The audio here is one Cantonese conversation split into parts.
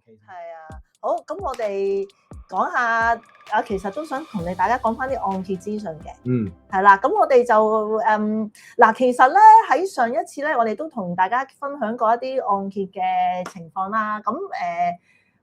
case。係啊，好，咁我哋講下其實都想同大家講翻啲按揭資訊嘅。係啦，咁我哋就嗱，其實咧喺上一次咧，我哋都同大家分享過一啲按揭嘅情況啦。咁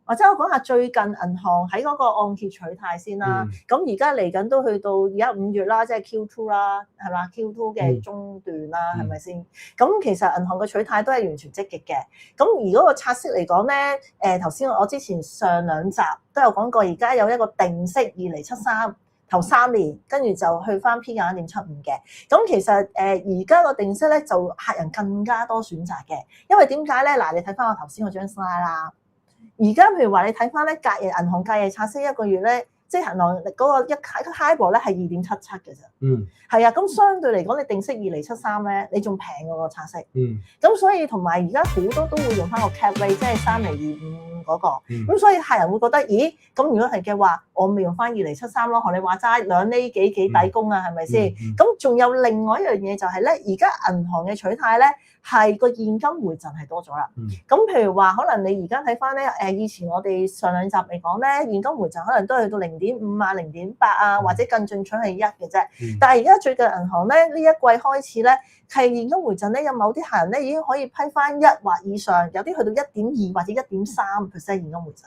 或者我講下最近銀行喺嗰個按揭取態先啦。咁而家嚟緊都去到而家5月啦，即係 Q2 啦，係嘛 ？Q2 嘅中段啦，係咪先？咁其實銀行嘅取態都係完全積極嘅。咁而嗰個拆息嚟講咧，頭先我之前上2集都有講過，而家有一個定息2厘73頭3年，跟住就去翻 P 價1.75嘅。咁其實而家個定息咧就客人更加多選擇嘅，因為點解咧？嗱，你睇翻我頭先嗰張 slide 啦。而家譬如話你睇翻咧，銀行隔夜拆息一個月咧，即係銀行嗰個一 HIBOR 咧係2.77嘅啫。係啊，咁相對嚟講，你定息2厘73咧，你仲平過個拆息。咁所以同埋而家好多都會用翻個 cap rate，即係3.25厘嗰個。咁所以客人會覺得，咦？咁如果係嘅話，我咪用翻2.73厘咯。學你話齋2厘幾抵供啊，係咪先？咁仲有另外一樣嘢就係咧，而家銀行嘅取態咧係個現金回贈係多咗啦。咁譬如話，可能你而家睇翻咧，以前我哋上2集嚟講咧，現金回贈可能都係去到0.5啊、0.8啊，或者更進取係1嘅啫。但係而家最近銀行咧呢一季開始咧，係現金回贈咧，有某啲客人咧已經可以批翻1或以上，有啲去到1.2或者1.3% 現金回贈。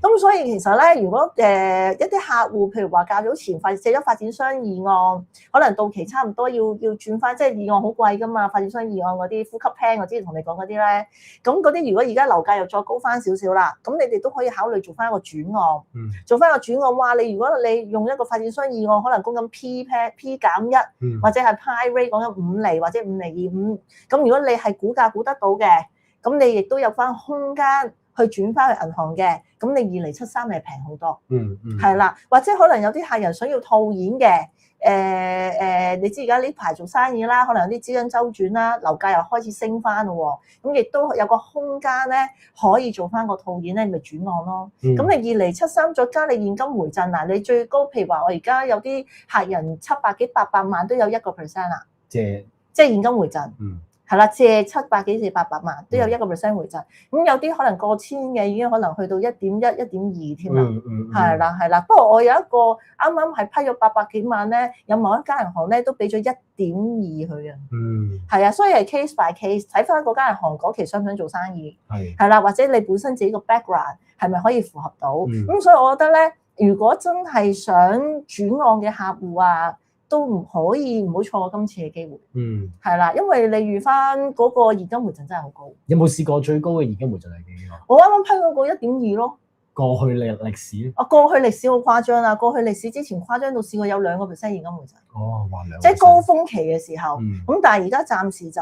咁所以其實咧，如果一啲客戶譬如話較早前借咗發展商議案，可能到期差唔多要轉翻，即係議案好貴噶嘛，發展商議案嗰啲呼吸 plan 我之前同你講嗰啲咧，咁嗰啲如果而家樓價又再高翻少少啦，咁你哋都可以考慮做翻一個轉案，做翻個轉案。哇！你如果你用一個發展商議案，可能供緊 P 減1，或者係 Pi rate 講緊5厘或者5.25厘，咁如果你係估價估得到嘅，咁你亦都有翻空間去轉翻去銀行嘅，咁你2.73厘係平好多。係啦，或者可能有啲客人想要套現嘅。你知而家呢排做生意啦，可能有啲資金周轉啦，樓價又開始升翻咯喎，咁亦都有個空間咧，可以做翻個套現咧，咪轉案咯。咁你2.73厘再加你現金回贈嗱，你最高譬如話我而家有啲客人700幾800萬都有1% 啦，即係現金回贈。係啦，借700幾至800萬都有1% 回贈，咁有啲可能過千嘅已經可能去到1.1、1.2添啦。係啦。不過我有一個啱啱係批咗800幾萬咧，有某一間銀行咧都俾咗1.2佢嘅。係啊，所以係 case by case， 睇翻嗰間銀行嗰期想唔想做生意。係啦，或者你本身自己個 background 係咪可以符合到？咁所以我覺得咧，如果真係想轉案嘅客戶啊，都唔好錯過今次嘅機會。係啦，因為你預翻嗰個現金回贈真係好高。有冇試過最高嘅現金回贈係幾多？我啱啱批嗰個1.2咯。過去歷史咧？過去歷史好誇張啦！過去歷史之前誇張到試過有2% 現金回贈。哇2%！即係高峰期嘅時候。咁但係而家暫時就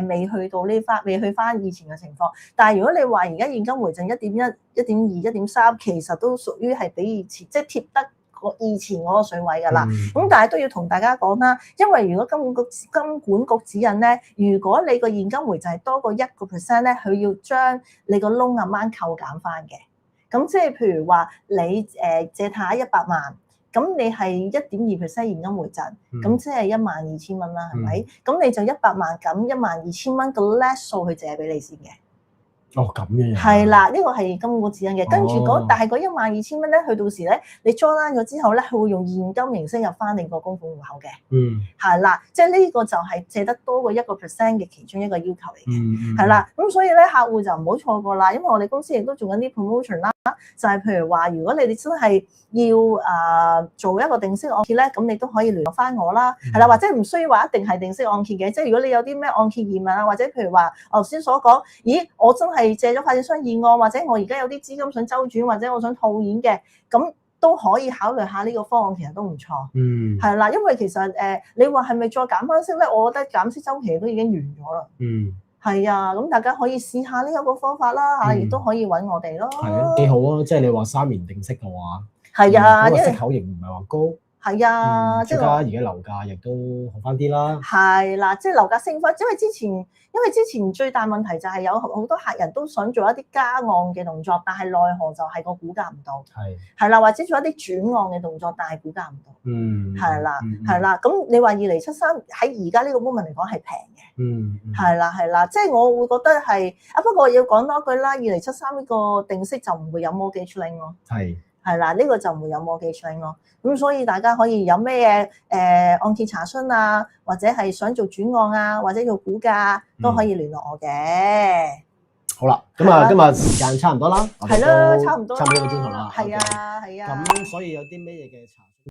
未去到未去翻以前嘅情況。但係如果你話而家現金回贈1.1、1.2、1.3，其實都屬於係比以前即係貼得以前嗰個水位㗎啦。咁但係都要同大家講啦，因為如果金管局指引咧，如果你個現金回贈係多過1% 咧，佢要將你個 loan amount 扣減翻嘅。咁即係譬如話你借貸100萬，咁你係1.2% 現金回贈，咁即係12000蚊啦，係咪？咁你就100萬咁12000蚊個 less 數去借俾你先嘅。咁嘅樣。係啦，呢個係金管局指引嘅。跟住但係嗰12000蚊咧，去到時咧，你 draw down 咗之後咧，佢會用現金形式入翻你個供款戶口嘅。係啦，即係呢個就係借得多過1% 嘅其中一個要求嚟嘅。係啦，咁所以咧，客戶就唔好錯過啦，因為我哋公司亦都做緊啲 promotion 啦，就係譬如話，如果你哋真係要做一個定息按揭咧，咁你都可以聯絡翻我啦。係啦，或者唔需要話一定係定息按揭嘅，即係如果你有啲咩按揭疑問啊，或者譬如話我頭先所講，咦，我真係借咗發展商議案，或者我而家有啲資金想周轉，或者我想套現嘅，咁都可以考慮下呢個方案，其實都唔錯。係啦，因為其實你話係咪再減翻息咧？我覺得減息週期都已經完咗啦。係啊，咁大家可以試下呢一個方法啦嚇，亦都可以揾我哋咯。係啊，幾好啊！即係你話3年定息嘅話，係啊，因為息口亦唔係話高。係啊，即係而家樓價亦都好翻啲啦。係啦，即係樓價升翻，因為之前最大問題就係有好多客人都想做一啲加按嘅動作，但係奈何就係個估價唔到。係啦，或者做一啲轉按嘅動作，但係估價唔到。係啦，咁你話2073喺而家呢個 moment 嚟講係平嘅。係啦，即係我會覺得係不過要講多句啦，2073呢個定息就唔會有 mortgage link 咯。係啦，呢個就唔會有 mortgage link 咯。咁所以大家可以有咩按揭查詢啊，或者係想做轉按啊，或者做估價都可以聯絡我嘅。好啦，咁啊，今日時間差唔多啦。係啦，差唔多1個鐘頭啦。係啊。咁所以有啲咩嘢嘅查